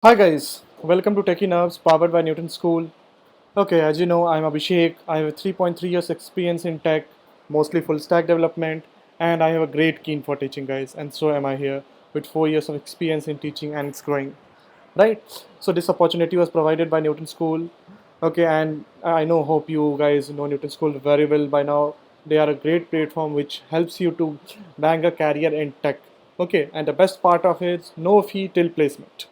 Hi guys, welcome to Techie Nerves powered by Newton School. Okay, as you know, I'm Abhishek. I have 3.3 years experience in tech, mostly full stack development, and I have a great keen for teaching guys, and so am I here with 4 years of experience in teaching and it's growing. Right? So this opportunity was provided by Newton School. Okay, and I know hope you guys know Newton School very well by now. They are a great platform which helps you to bang a career in tech. Okay, and the best part of it is no fee till placement.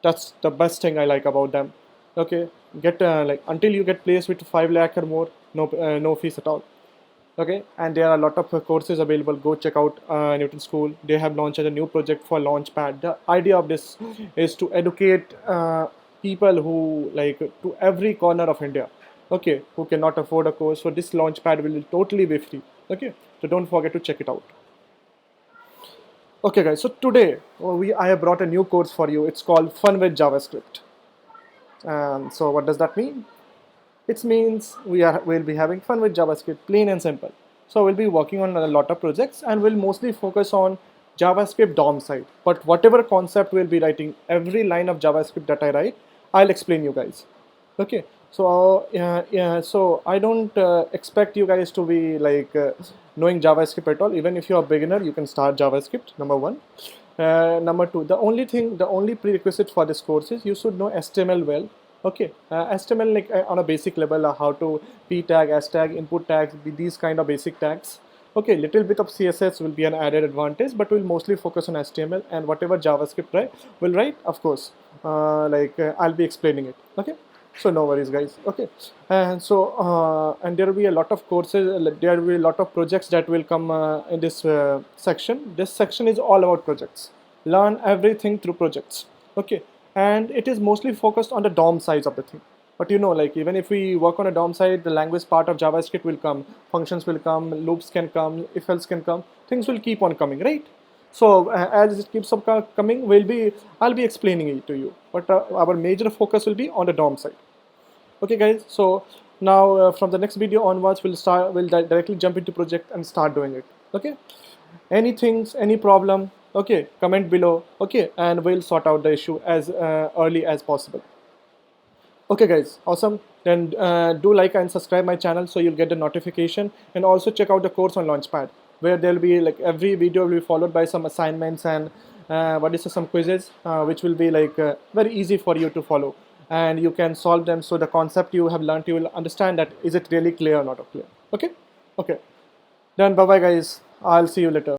That's the best thing I like about them. Okay, get like until you get placed with 5 lakh or more, no fees at all. Okay, and there are a lot of courses available. Go check out Newton School. They have launched a new project for Launchpad. The idea of this is to educate people who like to every corner of India. Okay, who cannot afford a course. So this Launchpad will totally be free. Okay, so don't forget to check it out. Okay, guys. So today I have brought a new course for you. It's called Fun with JavaScript. So what does that mean? It means we'll be having fun with JavaScript, plain and simple. So we'll be working on a lot of projects and we'll mostly focus on JavaScript DOM side. But whatever concept we'll be writing, every line of JavaScript that I write, I'll explain you guys. Okay. So yeah. So I don't expect you guys to be like knowing JavaScript at all. Even if you're a beginner, you can start JavaScript. Number one. Number two, the only prerequisite for this course is you should know HTML well. Okay, HTML like on a basic level, how to p tag, s tag, input tags, these kind of basic tags. Okay, little bit of CSS will be an added advantage, but we'll mostly focus on HTML and whatever JavaScript will write, of course. I'll be explaining it. Okay, so no worries, guys. Okay, and there will be a lot of courses. There will be a lot of projects that will come in this section. This section is all about projects. Learn everything through projects. Okay, and it is mostly focused on the DOM sides of the thing. But you know, like even if we work on a DOM side, the language part of JavaScript will come, functions will come, loops can come, if else can come, things will keep on coming, right? So as it keeps on coming, I'll be explaining it to you. But our major focus will be on the DOM side. Okay, guys. So now from the next video onwards, we'll directly jump into project and start doing it. Okay. Any problem? Okay, comment below. Okay, and we'll sort out the issue as early as possible. Okay, guys, awesome. Then do like and subscribe my channel so you'll get the notification, and also check out the course on Launchpad where there'll be like every video will be followed by some assignments and some quizzes which will be like very easy for you to follow, and you can solve them. So the concept you have learned, you will understand that is it really clear or not clear. Okay, okay. Then bye bye, guys. I'll see you later.